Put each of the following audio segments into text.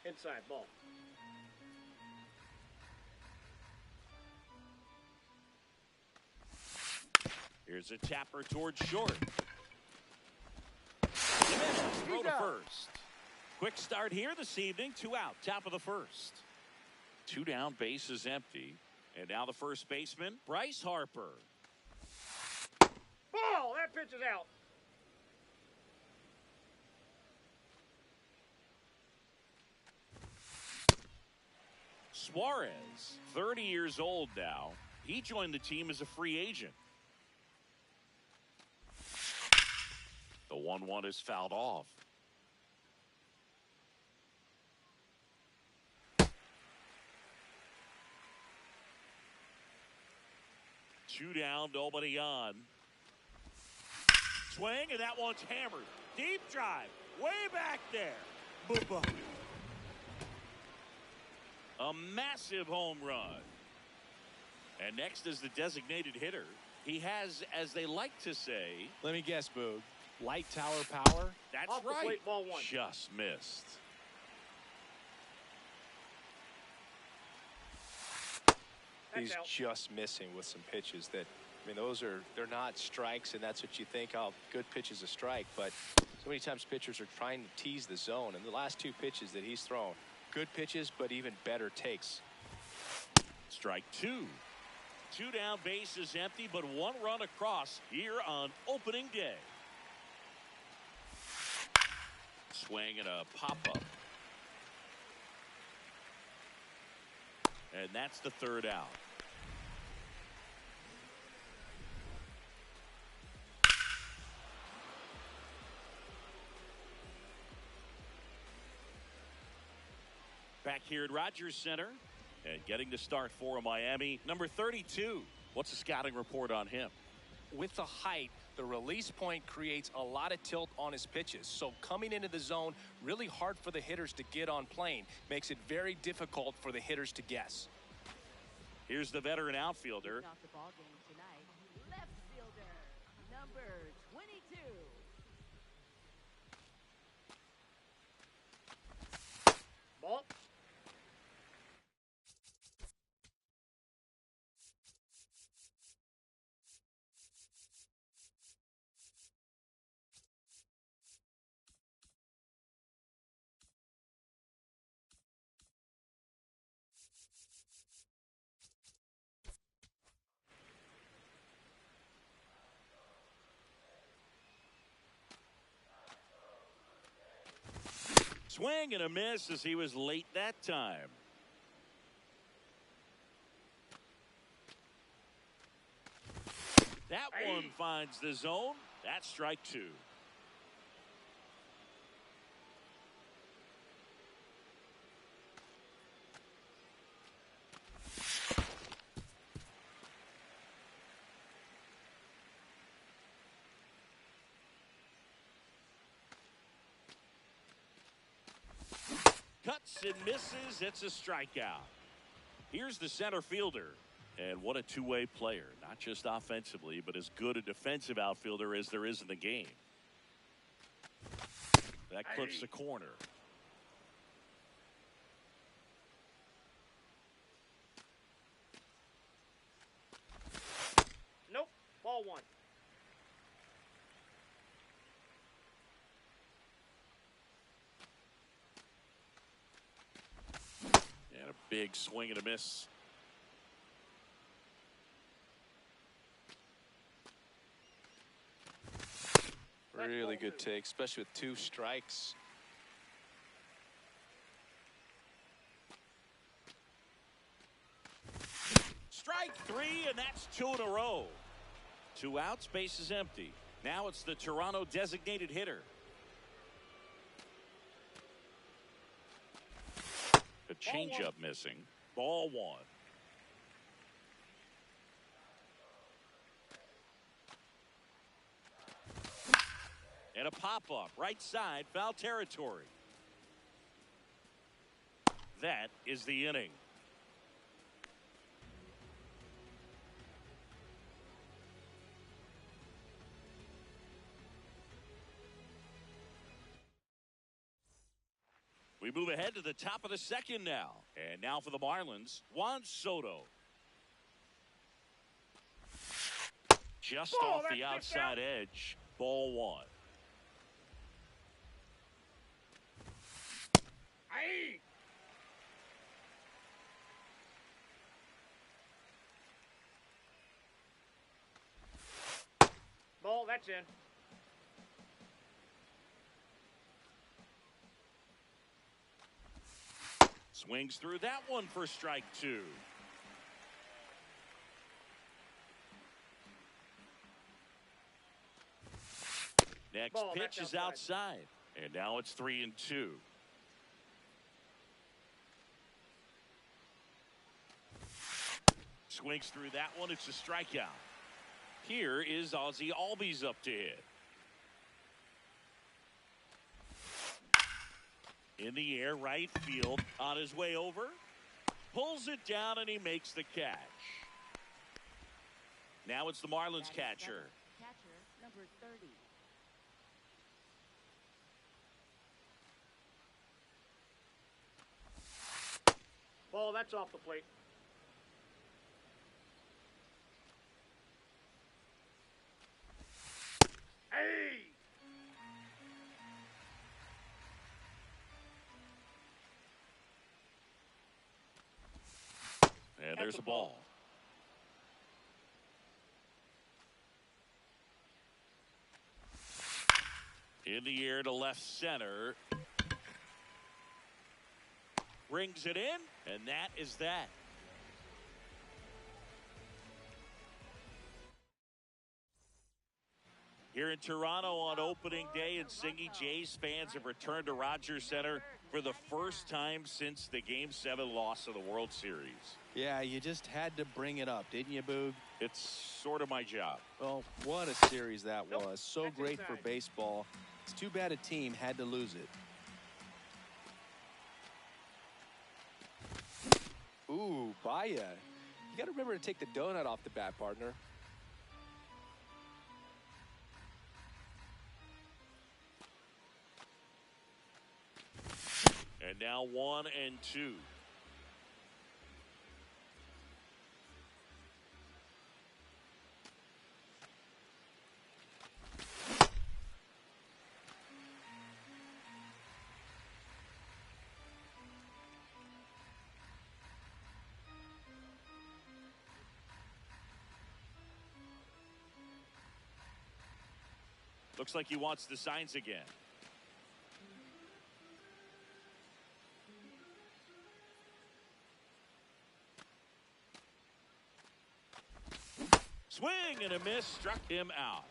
Inside ball. Here's a tapper towards short. Throw to first. Quick start here this evening. 2 out. Top of the first. 2 down. Base is empty. And now the first baseman, Bryce Harper. Ball! That pitch is out. Suarez, 30 years old now. He joined the team as a free agent. The 1-1 is fouled off. Two down, nobody on. Swing, and that one's hammered. Deep drive, way back there. Boo-boo. A massive home run. And next is the designated hitter. He has, as they like to say, let me guess, Boog. Light tower power? That's off right. The plate, ball 1. Just missed. He's just missing with some pitches that, I mean, they're not strikes, and that's what you think, oh, good pitch is a strike. But so many times pitchers are trying to tease the zone, and the last 2 pitches that he's thrown, good pitches, but even better takes. Strike 2. 2 down, base is empty, but 1 run across here on opening day. Swing and a pop-up. And that's the 3rd out. Back here at Rogers Center and getting to start for Miami, number 32. What's the scouting report on him? With the height, the release point creates a lot of tilt on his pitches. So coming into the zone, really hard for the hitters to get on plane. Makes it very difficult for the hitters to guess. Here's the veteran outfielder. Off the ball game tonight, left fielder, number 22. Ball. Swing and a miss as he was late that time. That one finds the zone. That's strike 2. Cuts and misses. It's a strikeout. Here's the center fielder. And what a two-way player. Not just offensively, but as good a defensive outfielder as there is in the game. That clips the corner. Nope. Ball 1. And a big swing and a miss. Really good take, especially with 2 strikes. Strike 3, and that's 2 in a row. 2 outs, base is empty. Now it's the Toronto designated hitter. The changeup missing. Ball 1. And a pop-up, right side, foul territory. That is the inning. We move ahead to the top of the second now. And now for the Marlins, Juan Soto. Just off the outside edge. Ball one. Aye. Ball, that's in. Swings through that one for strike two. Next Ball, pitch is outside. And now it's 3-2. Swings through that one. It's a strikeout. Here is Ozzie Albies up to hit. In the air, right field, on his way over. Pulls it down, and he makes the catch. Now it's the Marlins catcher. Catcher, number 30. Ball, that's off the plate. Hey! And there's a ball. In the air to left center. Rings it in, and that is that. Here in Toronto on opening day, and Singy, Jays fans have returned to Rogers Center for the first time since the Game 7 loss of the World Series. Yeah, you just had to bring it up, didn't you, Boog? It's sort of my job. Well, what a series that was. So great for baseball. It's too bad a team had to lose it. Ooh, Baya. You got to remember to take the donut off the bat, partner. And now 1-2. Looks like he wants the signs again. Swing and a miss, struck him out.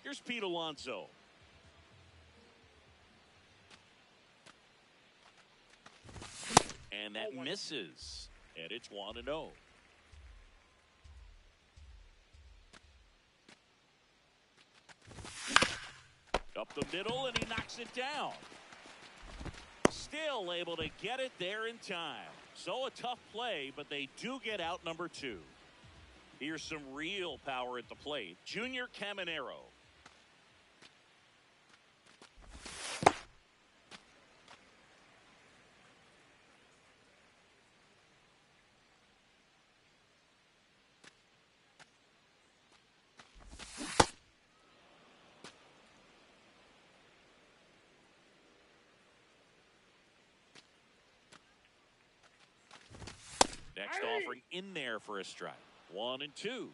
Here's Pete Alonso. And that misses. And it's 1-0. Up the middle, and he knocks it down. Still able to get it there in time. So a tough play, but they do get out number 2. Here's some real power at the plate. Junior Caminero. Next offering in there for a strike. 1-2.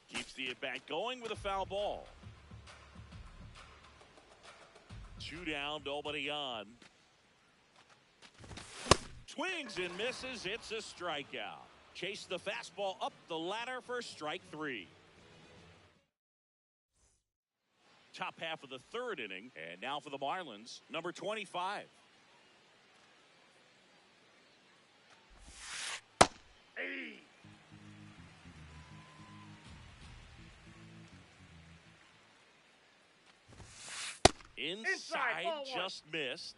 Keeps the at-bat going with a foul ball. 2 down, nobody on. Swings and misses. It's a strikeout. Chase the fastball up the ladder for strike 3. Top half of the third inning. And now for the Marlins, number 25. Hey! Inside, ball one. just missed.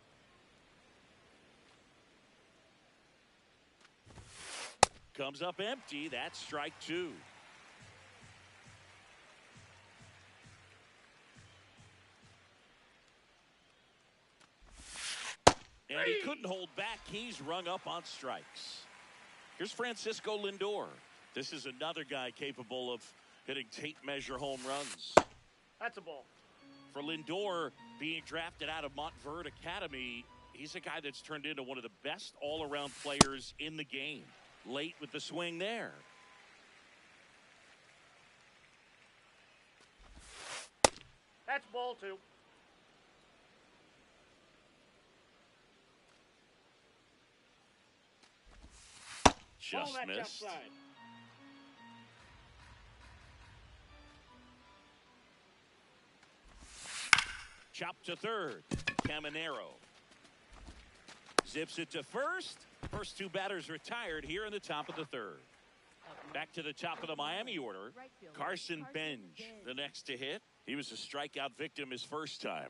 Comes up empty. That's strike two. And he couldn't hold back. He's rung up on strikes. Here's Francisco Lindor. This is another guy capable of hitting tape measure home runs. That's a ball. For Lindor, being drafted out of Montverde Academy, he's a guy that's turned into one of the best all-around players in the game. Late with the swing there. That's ball two. Ball, Just that's missed. outside. Chop to third. Caminero zips it to first. First two batters retired here in the top of the third. Back to the top of the Miami order. Right fielder, Carson Benj, the next to hit. He was a strikeout victim his first time.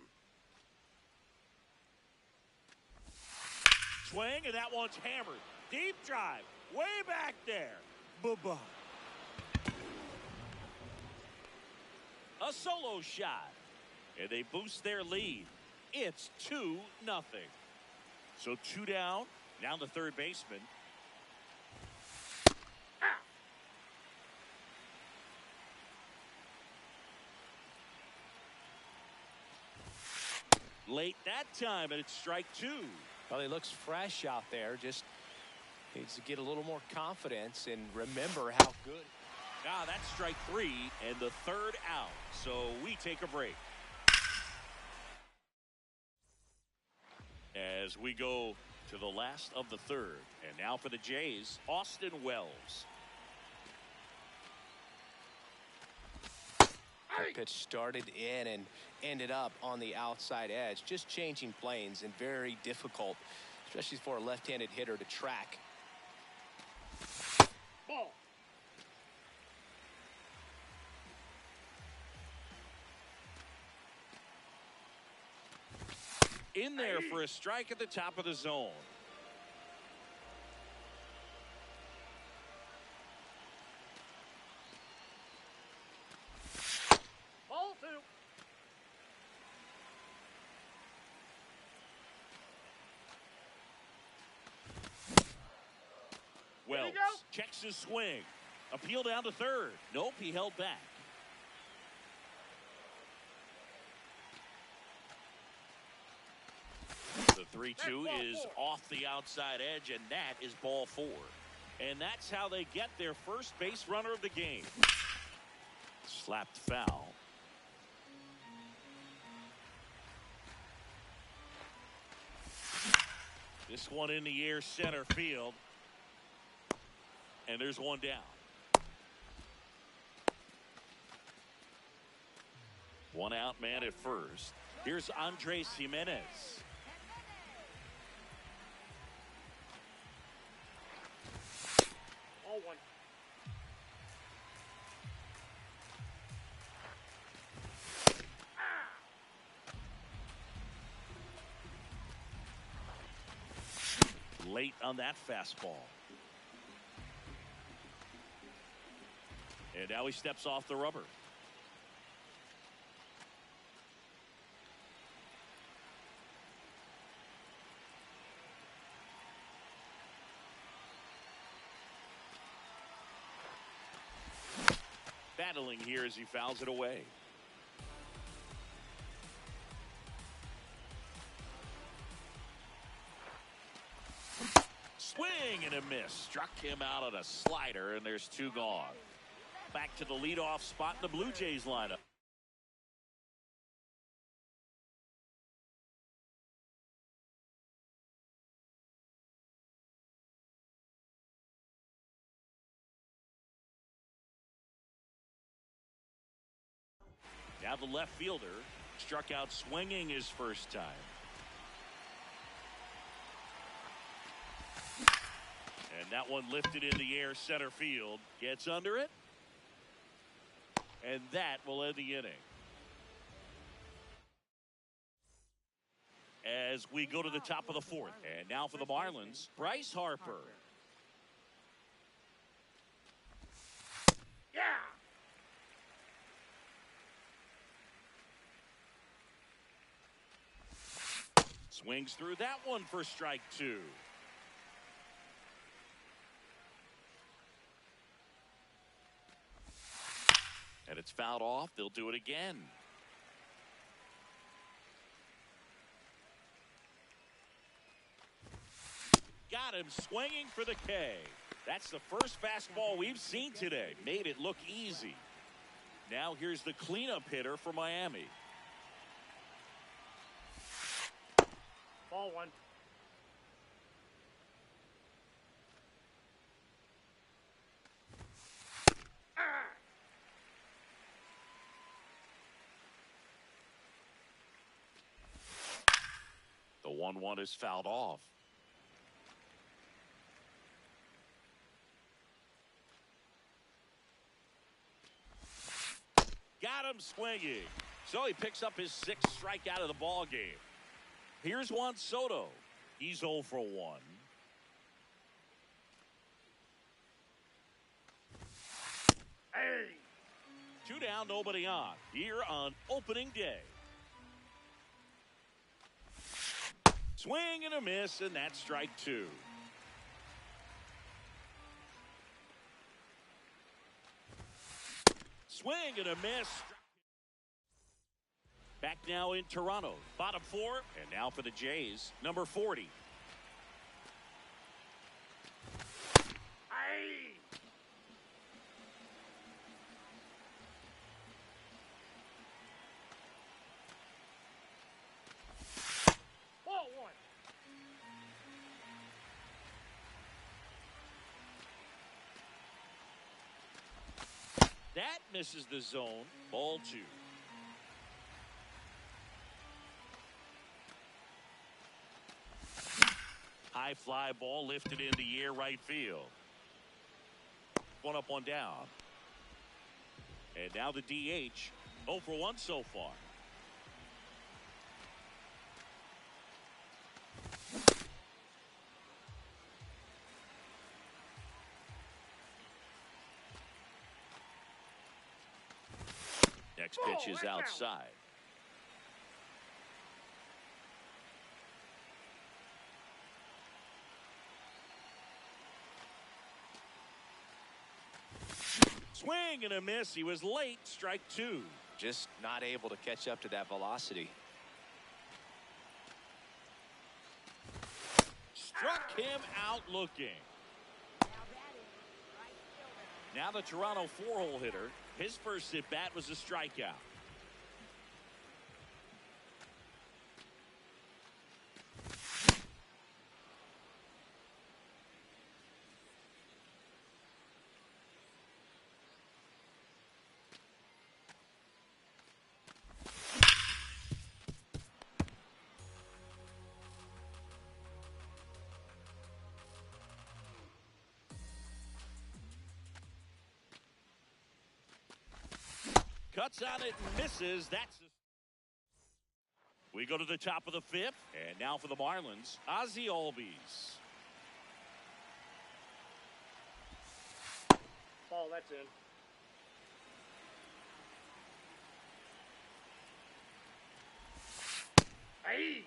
Swing, and that one's hammered. Deep drive. Way back there. Bye-bye. A solo shot. And they boost their lead. It's 2-0. So two down. Now the third baseman. Late that time, and it's strike two. Well, he looks fresh out there. Just needs to get a little more confidence and remember how good. Ah, that's strike three and the third out. So we take a break. As we go to the last of the third. And now for the Jays, Austin Wells. That pitch started in and ended up on the outside edge. Just changing planes and very difficult, especially for a left-handed hitter to track. Ball. In there for a strike at the top of the zone. Ball two. Wells go. checks his swing. Appeal down to third. Nope, he held back. The 3-2 is off the outside edge, and that is ball four. And that's how they get their first base runner of the game. Slapped foul. This one in the air center field. And there's one down. One out man at first. Here's Andres Jimenez. Ball one. Late on that fastball. And now he steps off the rubber. Battling here as he fouls it away. Swing and a miss. Struck him out on a slider, and there's two gone. Back to the leadoff spot in the Blue Jays lineup. Now the left fielder struck out swinging his first time. And that one lifted in the air center field. Gets under it. And that will end the inning. as we go to the top of the fourth. And now for the Marlins, Bryce Harper. Yeah. Swings through that one for strike two. And it's fouled off. They'll do it again. Got him swinging for the K. That's the first fastball we've seen today. Made it look easy. Now here's the cleanup hitter for Miami. Ball one. The 1-1 is fouled off. Got him swinging. So he picks up his 6th strikeout of the ball game. Here's Juan Soto. He's 0 for 1. Hey. 2 down, nobody on. Here on opening day. Swing and a miss, and that's strike 2. Swing and a miss. Back now in Toronto. Bottom 4, and now for the Jays, number 40. Hey. Ball one. That misses the zone. Ball 2. High fly ball lifted in the air right field. 1 up, 1 down. And now the DH. 0 for 1 so far. Next pitch is outside. Swing and a miss. He was late. Strike 2. Just not able to catch up to that velocity. Struck him out looking. Now the Toronto 4-hole hitter. His first at bat was a strikeout. Cuts on it and misses. We go to the top of the 5th. And now for the Marlins, Ozzie Albies. Ball, that's in. Hey.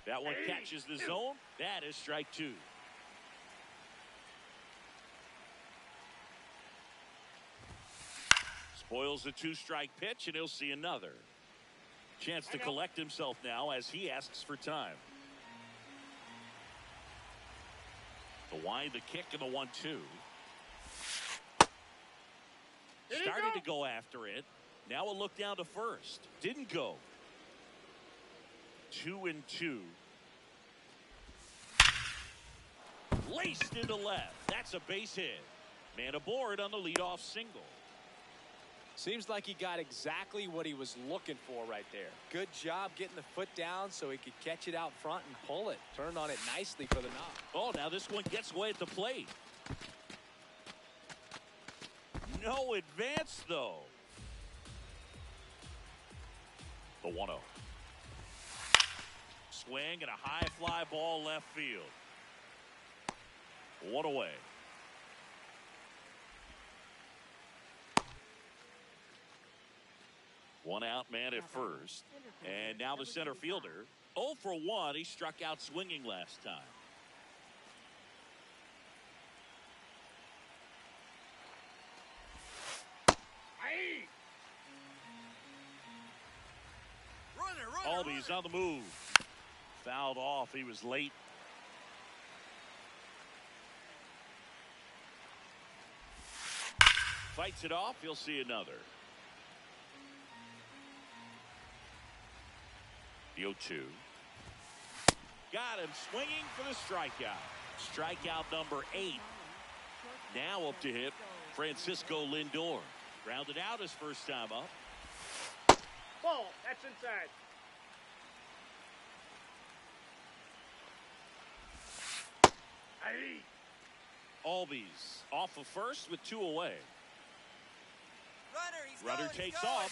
That one catches the zone. That is strike 2. Spoils the 2-strike pitch, and he'll see another. Chance to collect himself now as he asks for time. The wind, the kick, and the 1-2. Started to go after it. Now a look down to first. Didn't go. 2-2. Laced into left. That's a base hit. Man aboard on the leadoff single. Seems like he got exactly what he was looking for right there. Good job getting the foot down so he could catch it out front and pull it. Turned on it nicely for the knock. Oh, now this one gets away at the plate. No advance, though. The 1-0. Swing and a high fly ball left field. One away. One out man at first. And now the center fielder. 0 for 1. He struck out swinging last time. Aye. Albies on the move. Fouled off. He was late. Fights it off. He'll see another. The 0-2. Got him swinging for the strikeout. Strikeout number 8. Now up to hit Francisco Lindor. Grounded out his first time up. Ball. That's inside. Aye. Albies off of first with 2 away. Runner takes going. off.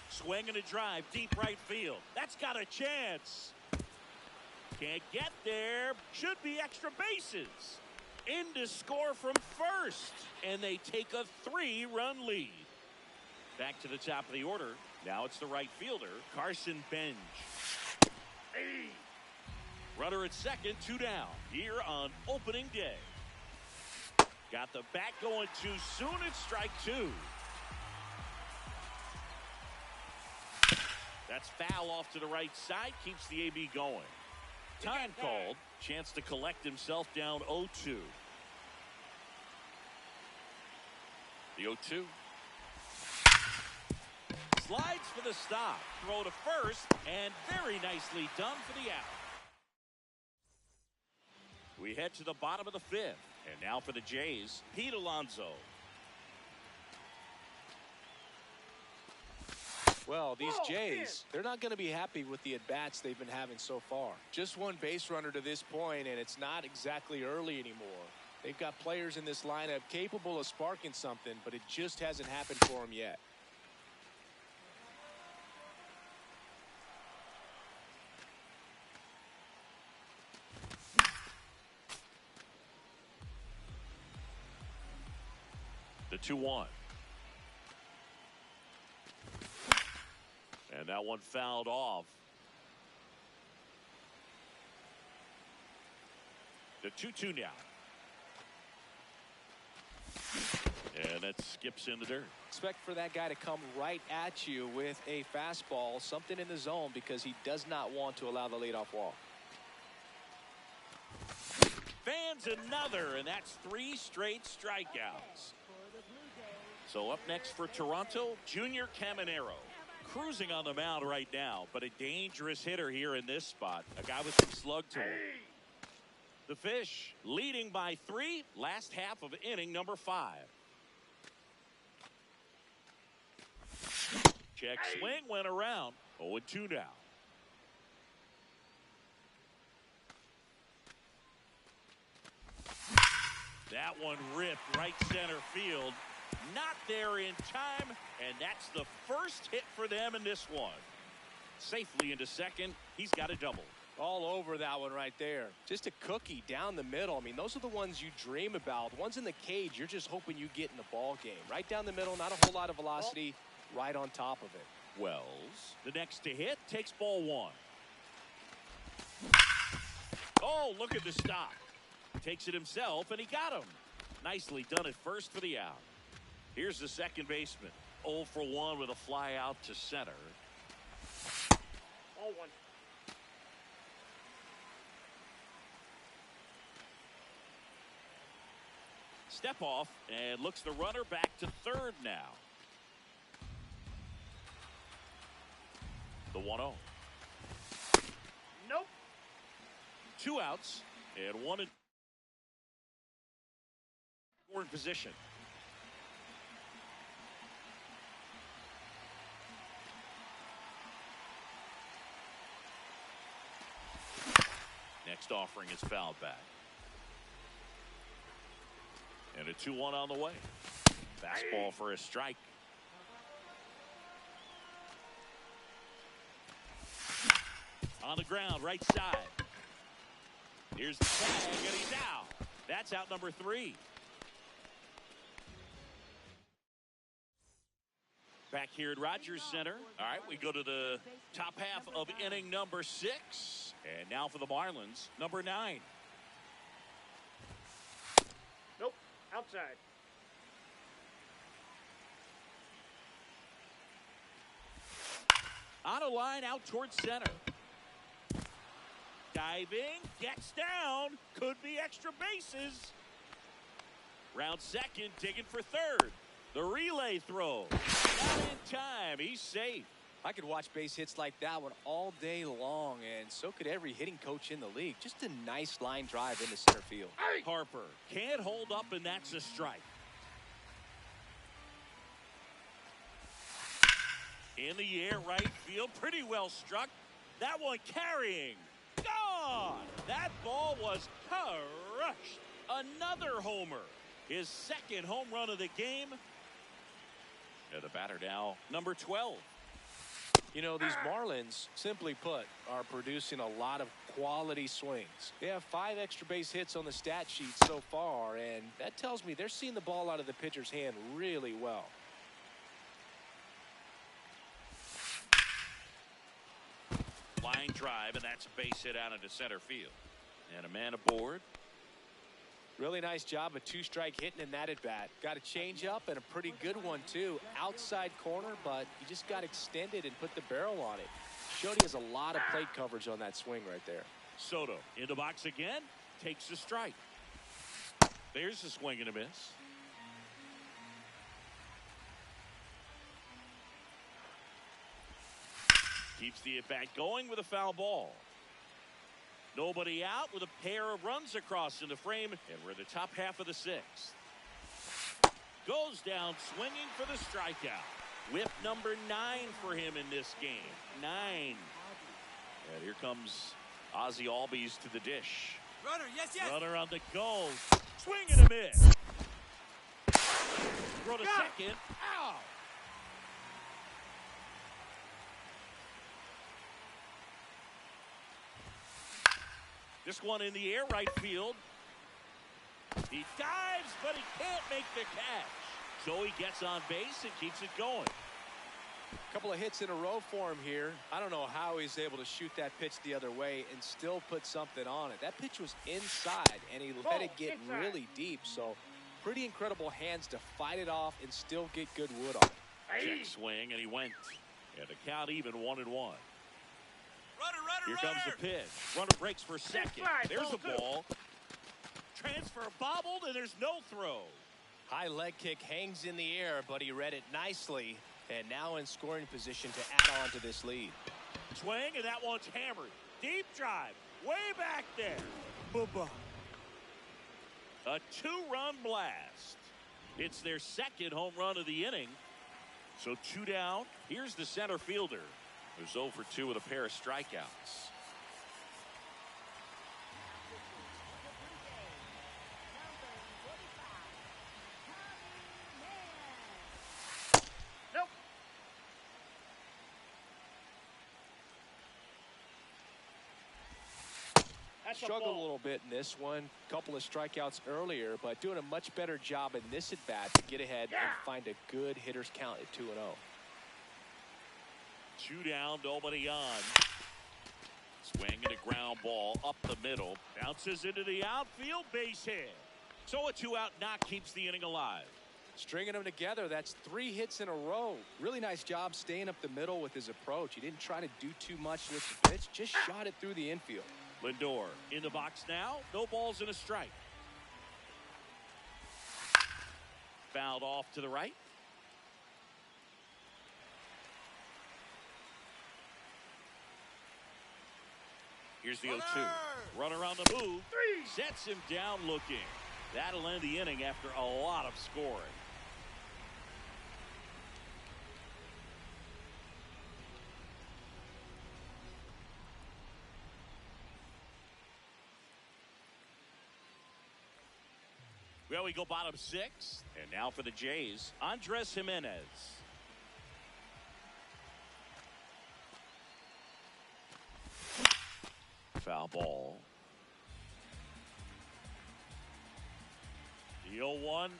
Swing and a drive deep right field. That's got a chance. Can't get there. Should be extra bases. In to score from first. And they take a 3-run lead. Back to the top of the order. Now it's the right fielder, Carson Bench. Aye. Runner at second, 2 down. Here on opening day. Got the bat going too soon. It's strike 2. That's foul off to the right side. Keeps the AB going. Time called. Chance to collect himself down 0-2. The 0-2. Slides for the stop. Throw to first. And very nicely done for the out. We head to the bottom of the 5th. And now for the Jays, Pete Alonso. Well, these Jays, they're not going to be happy with the at-bats they've been having so far. Just one base runner to this point, and it's not exactly early anymore. They've got players in this lineup capable of sparking something, but it just hasn't happened for them yet. The 2-1. And that one fouled off. The 2-2 now. And that skips in the dirt. Expect for that guy to come right at you with a fastball, something in the zone, because he does not want to allow the leadoff walk. Fans another, and that's 3 straight strikeouts. So up next for Toronto, Junior Caminero. Cruising on the mound right now, but a dangerous hitter here in this spot. A guy with some slug to him. The Fish leading by 3, last half of inning number 5. Check swing went around. 0-2 now. That one ripped right center field. Not there in time, and that's the first hit for them in this one. Safely into second. He's got a double. All over that one right there. Just a cookie down the middle. I mean, those are the ones you dream about. Ones in the cage, you're just hoping you get in the ball game. Right down the middle, not a whole lot of velocity, right on top of it. Wells, the next to hit, takes ball 1. Oh, look at the stop. Takes it himself, and he got him. Nicely done at first for the out. Here's the second baseman. 0 for 1 with a fly out to center. Ball 1. Step off and looks the runner back to third now. The 1-0. Nope. 2 outs and 1 in scoring position. Next offering is fouled back. And a 2-1 on the way. Fastball for a strike. On the ground, right side. Here's the tag, and he's out. That's out number 3. Back here at Rogers Center. All right, we go to the top half of inning number 6. And now for the Marlins, number 9. Nope. Outside. On a line out towards center. Diving, gets down, could be extra bases. Round second, digging for third. The relay throw. Not in time, he's safe. I could watch base hits like that one all day long, and so could every hitting coach in the league. Just a nice line drive into center field. Harper can't hold up, and that's a strike. In the air, right field, pretty well struck. That one carrying. Gone! That ball was crushed. Another homer. His second home run of the game. And the batter now, number 12. You know, these Marlins, simply put, are producing a lot of quality swings. They have 5 extra base hits on the stat sheet so far, and that tells me they're seeing the ball out of the pitcher's hand really well. Line drive, and that's a base hit out into center field. And a man aboard. Really nice job, a 2-strike hitting in that at bat. Got a change up and a pretty good one too. Outside corner, but he just got extended and put the barrel on it. Showed he has a lot of plate coverage on that swing right there. Soto in the box again, takes the strike. There's a swing and a miss. Keeps the at-bat going with a foul ball. Nobody out with a pair of runs across in the frame, and we're in the top half of the 6th. Goes down swinging for the strikeout. Whip number 9 for him in this game. 9. And here comes Ozzie Albies to the dish. Runner, yes, yes. Runner on the go. Swing and a miss. Throw to second. Ow! This one in the air, right field. He dives, but he can't make the catch. So he gets on base and keeps it going. A couple of hits in a row for him here. I don't know how he's able to shoot that pitch the other way and still put something on it. That pitch was inside, and he let it get really deep. So pretty incredible hands to fight it off and still get good wood on it. Check swing, and he went. And the count even 1-1. Here comes the pitch. Runner breaks for second. There's a ball. Transfer bobbled, and there's no throw. High leg kick hangs in the air, but he read it nicely. And now in scoring position to add on to this lead. Swing, and that one's hammered. Deep drive. Way back there. Boo-boo. A 2-run blast. It's their second home run of the inning. So 2 down. Here's the center fielder, who's 0 for 2 with a pair of strikeouts. Nope. That's Struggled a little bit in this one. Couple of strikeouts earlier, but doing a much better job in this at bat to get ahead and find a good hitter's count at 2-0. 2 down, nobody on. Swing and a ground ball up the middle. Bounces into the outfield, base hit. So a 2-out knock keeps the inning alive. Stringing them together, that's 3 hits in a row. Really nice job staying up the middle with his approach. He didn't try to do too much with the pitch, just shot it through the infield. Lindor in the box now. No balls and a strike. Fouled off to the right. Here's the 0-2. Runner on the move. Sets him down looking. That'll end the inning after a lot of scoring. Well, we go bottom 6. And now for the Jays, Andres Jimenez. Foul ball. The 0-1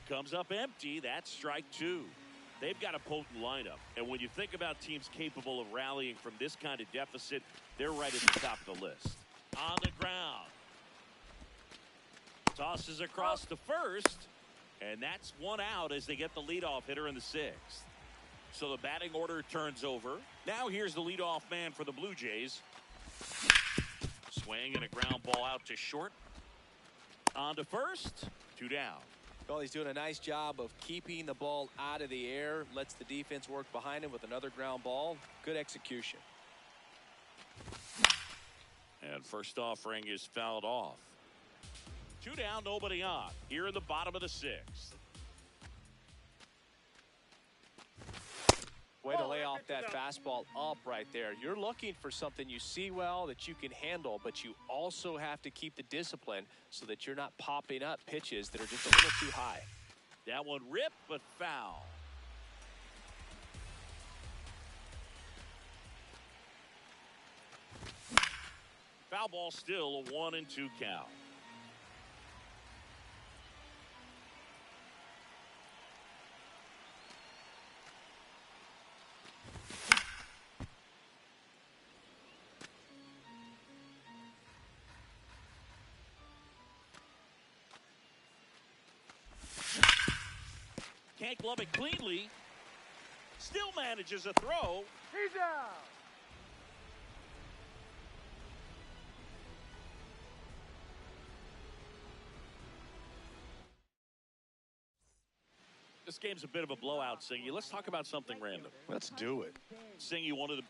comes up empty. That's strike 2. They've got a potent lineup, and when you think about teams capable of rallying from this kind of deficit, they're right at the top of the list. On the ground, tosses across to first, and that's one out as they get the leadoff hitter in the 6th. So the batting order turns over. Now here's the leadoff man for the Blue Jays. Swing and a ground ball out to short. On to first. 2 down. Well, he's doing a nice job of keeping the ball out of the air. Lets the defense work behind him with another ground ball. Good execution. And first offering is fouled off. 2 down, nobody on. Here in the bottom of the 6th. Way to lay off that fastball up right there. You're looking for something you see well that you can handle, but you also have to keep the discipline so that you're not popping up pitches that are just a little too high. That one ripped, but foul. Foul ball still a 1-2 count. Can't glove it cleanly. Still manages a throw. He's out. This game's a bit of a blowout, Singy. Let's talk about something random. Let's do it. Singy, one of the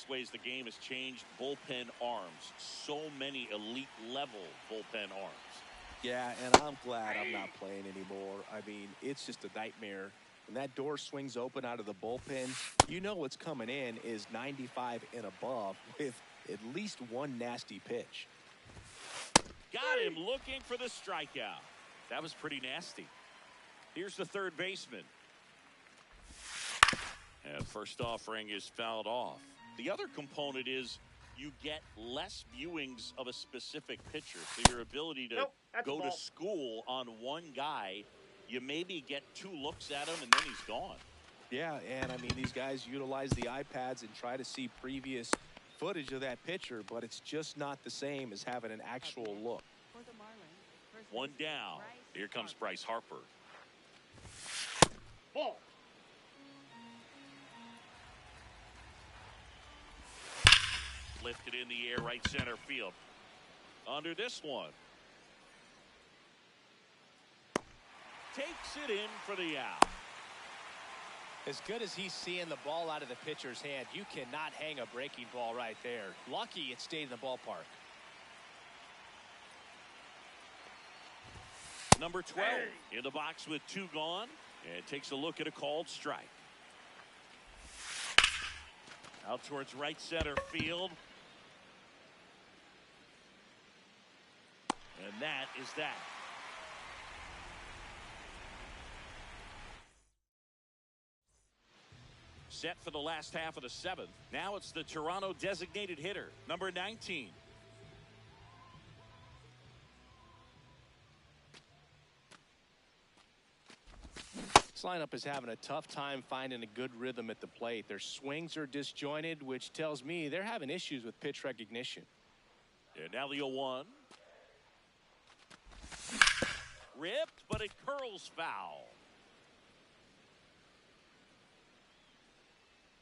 best ways the game has changed bullpen arms. So many elite level bullpen arms. Yeah, and I'm glad I'm not playing anymore. I mean, it's just a nightmare. When that door swings open out of the bullpen, you know what's coming in is 95 and above with at least one nasty pitch. Got him looking for the strikeout. That was pretty nasty. Here's the third baseman. And first offering is fouled off. The other component is you get less viewings of a specific pitcher. So your ability to go to school on one guy, you maybe get 2 looks at him and then he's gone. Yeah, and I mean, these guys utilize the iPads and try to see previous footage of that pitcher, but it's just not the same as having an actual look. One down. Here comes Bryce Harper. Ball. Lifted in the air, right center field. Under this one. Takes it in for the out. As good as he's seeing the ball out of the pitcher's hand, you cannot hang a breaking ball right there. Lucky it stayed in the ballpark. Number 12 in the box with 2 gone, and takes a look at a called strike. Out towards right center field. And that is that. Set for the last half of the 7th. Now it's the Toronto designated hitter, number 19. This lineup is having a tough time finding a good rhythm at the plate. Their swings are disjointed, which tells me they're having issues with pitch recognition. And now the 0-1. Ripped, but it curls foul.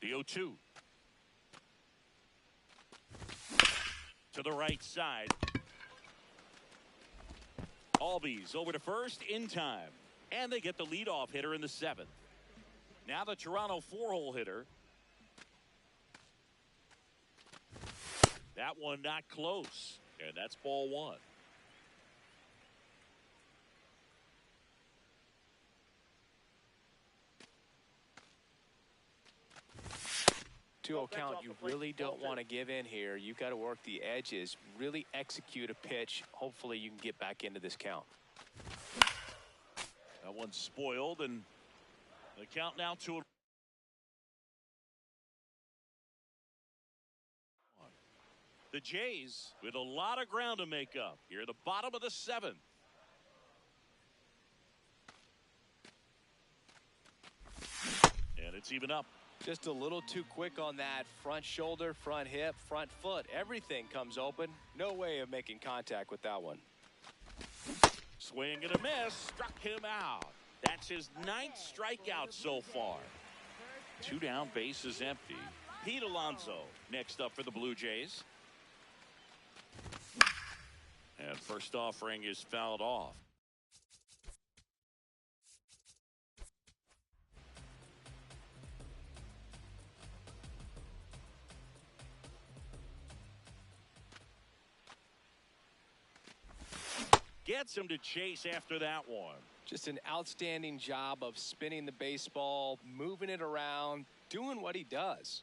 The 0-2. To the right side. Albies over to first in time. And they get the leadoff hitter in the 7th. Now the Toronto 4-hole hitter. That one not close. And that's ball 1. 2-0 count. You really don't want to give in here. You've got to work the edges, really execute a pitch. Hopefully you can get back into this count. That one's spoiled, and the count now to a... The Jays with a lot of ground to make up here at the bottom of the 7th. And it's even up. Just a little too quick on that front shoulder, front hip, front foot. Everything comes open. No way of making contact with that one. Swing and a miss. Struck him out. That's his 9th strikeout so far. 2 down, bases empty. Pete Alonso next up for the Blue Jays. And first offering is fouled off. Gets him to chase after that one. Just an outstanding job of spinning the baseball, moving it around, doing what he does.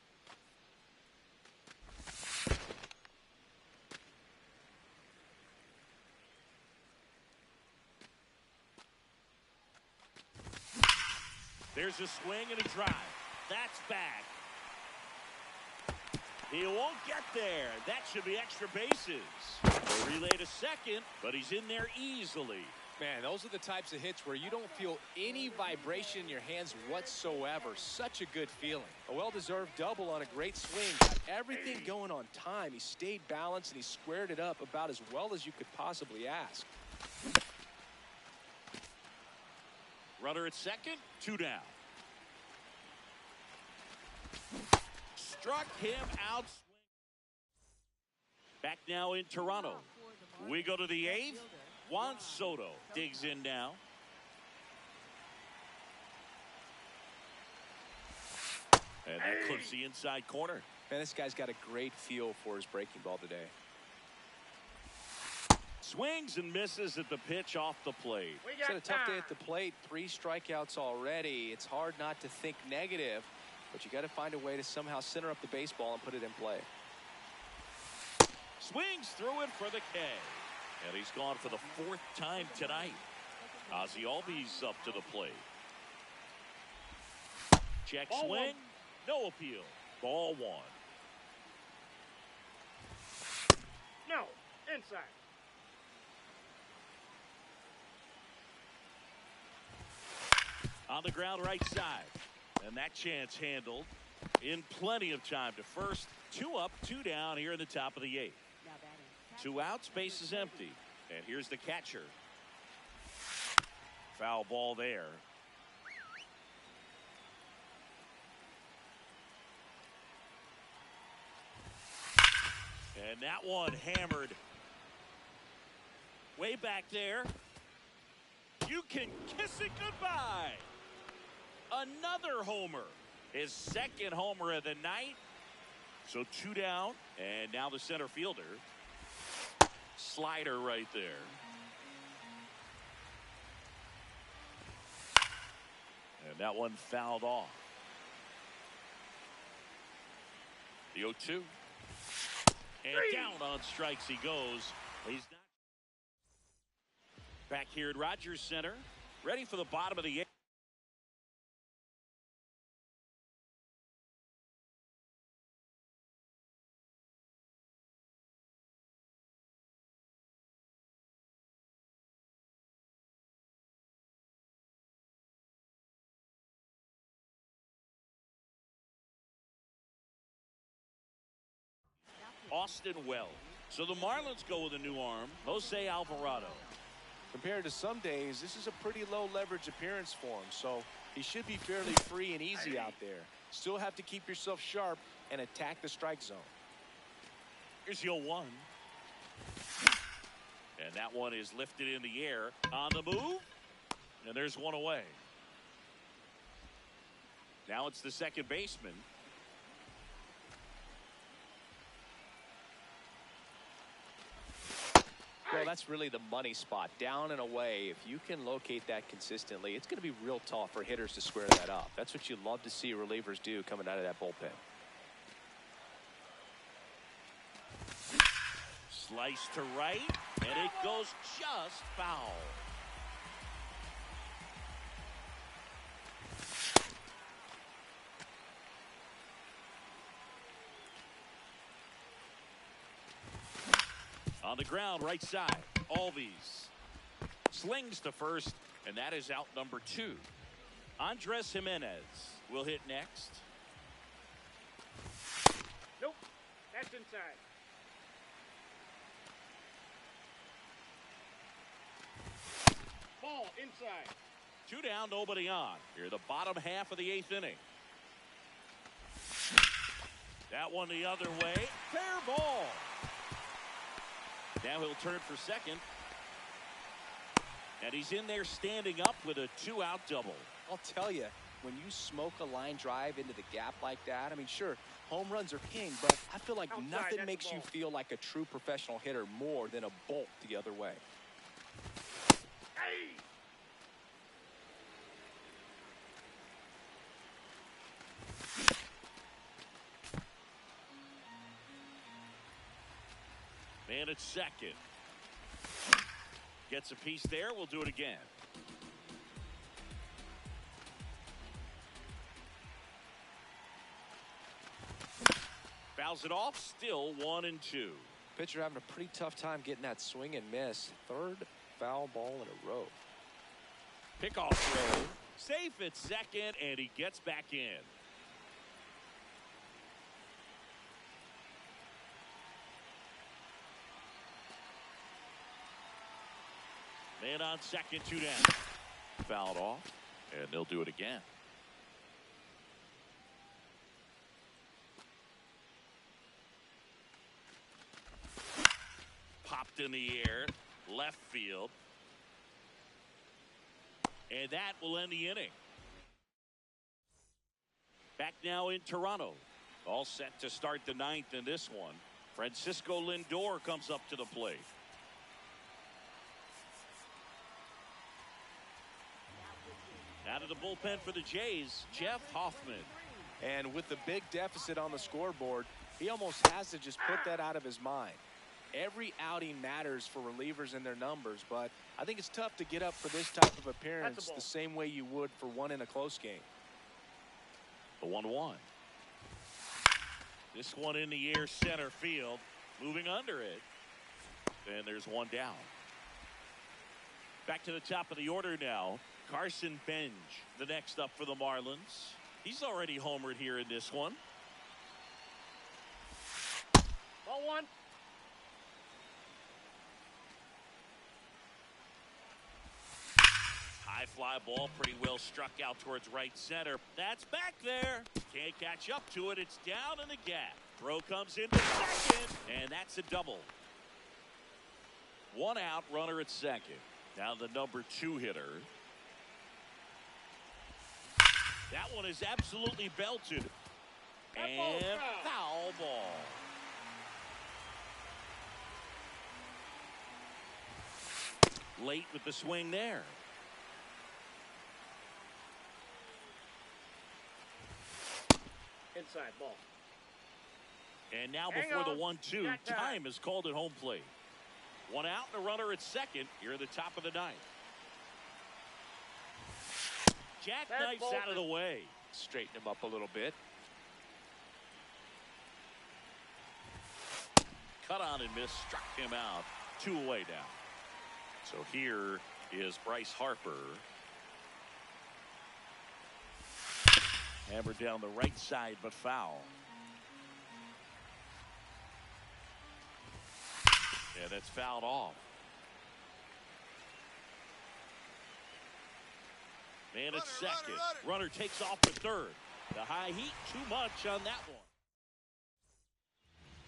There's a swing and a drive. That's back. He won't get there. That should be extra bases. The relay to second, but he's in there easily. Man, those are the types of hits where you don't feel any vibration in your hands whatsoever. Such a good feeling. A well-deserved double on a great swing. Got everything going on time. He stayed balanced and he squared it up about as well as you could possibly ask. Runner at second, 2 down. Struck him out. Back now in Toronto. We go to the 8th. Juan Soto digs in now. And that clips the inside corner. Man, this guy's got a great feel for his breaking ball today. Swings and misses at the pitch off the plate. He's had a tough day at the plate. 3 strikeouts already. It's hard not to think negative, but you got to find a way to somehow center up the baseball and put it in play. Swings through it for the K. And he's gone for the 4th time tonight. Ozzie Albies up to the plate. Check Ball swing. one. No appeal. Ball 1. No. Inside. On the ground right side. And that chance handled in plenty of time to first. 2 up, 2 down here in the top of the 8th. 2 outs, base is empty. And here's the catcher. Foul ball there. And that one hammered way back there. You can kiss it goodbye. Another homer. His 2nd homer of the night. So 2 down. And now the center fielder. Slider right there. And that one fouled off. The 0-2. And down on strikes he goes. He's not. Back here at Rogers Center. Ready for the bottom of the 8th. Austin Wells. So the Marlins go with a new arm, Jose Alvarado. Compared to some days, this is a pretty low leverage appearance for him, so he should be fairly free and easy out there. Still have to keep yourself sharp and attack the strike zone. Here's the 0-1. And that one is lifted in the air on the move. And there's one away. Now it's the second baseman. Well, that's really the money spot, down and away. If you can locate that consistently, it's going to be real tough for hitters to square that up. That's what you love to see relievers do coming out of that bullpen. Slice to right, and it goes just foul. On the ground, right side, Albies slings to first, and that is out number 2. Andres Jimenez will hit next. Nope. That's inside. Ball inside. 2 down, nobody on. Here, the bottom half of the 8th inning. That one the other way. Fair ball. Now he'll turn for second. And he's in there standing up with a 2-out double. I'll tell you, when you smoke a line drive into the gap like that, I mean, sure, home runs are king, but I feel like Outside, nothing that's makes the you ball. feel like a true professional hitter more than a bolt the other way. Hey! Man at second. Gets a piece there. We'll do it again. Fouls it off. Still 1-2. Pitcher having a pretty tough time getting that swing and miss. 3rd foul ball in a row. Pickoff throw. Safe at second, and he gets back in. Man on second, 2 down. Fouled off, and they'll do it again. Popped in the air, left field. And that will end the inning. Back now in Toronto. All set to start the ninth in this one. Francisco Lindor comes up to the plate. Out of the bullpen for the Jays, Jeff Hoffman. And with the big deficit on the scoreboard, he almost has to just put that out of his mind. Every outing matters for relievers and their numbers, but I think it's tough to get up for this type of appearance the same way you would for one in a close game. The 1-1. This one in the air, center field, moving under it. And there's one down. Back to the top of the order now. Carson Benj, the next up for the Marlins. He's already homered here in this one. Ball one. High fly ball, pretty well struck out towards right center. That's back there. Can't catch up to it. It's down in the gap. Throw comes into second, and that's a double. One out, runner at second. Now the number 2 hitter. That one is absolutely belted. And foul ball. Late with the swing there. Inside ball. And now before the 1-2, time is called at home plate. One out and a runner at second here at the top of the ninth. Jackknife's out of the way. Straighten him up a little bit. Cut on and miss, struck him out. 2 away now. So here is Bryce Harper. Hammered down the right side, but foul. And it's fouled off. Man at second. Runner takes off to third. The high heat, too much on that one.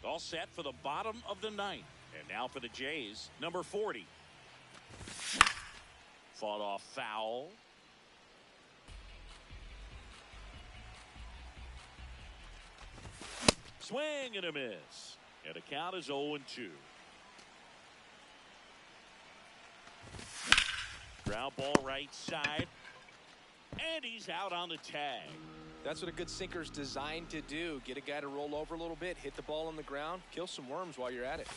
All set for the bottom of the ninth. And now for the Jays, number 40. Fought off foul. Swing and a miss. And the count is 0-2. Ground ball right side. And he's out on the tag. That's what a good sinker's designed to do. Get a guy to roll over a little bit, hit the ball on the ground, kill some worms while you're at it.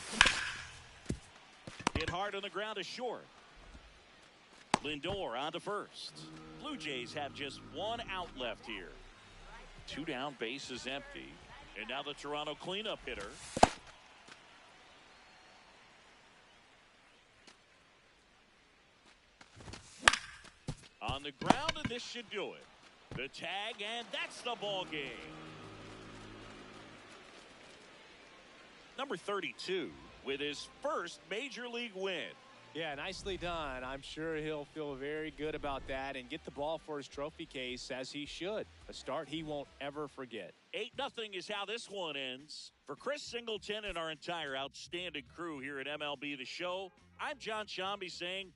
Hit hard on the ground is short. Lindor on to first. Blue Jays have just 1 out left here. 2 down, base is empty. And now the Toronto cleanup hitter. On the ground, and this should do it. The tag, and that's the ball game. Number 32 with his first major league win. Yeah, nicely done. I'm sure he'll feel very good about that and get the ball for his trophy case, as he should. A start he won't ever forget. 8-0 is how this one ends. For Chris Singleton and our entire outstanding crew here at MLB The Show, I'm John Shambi saying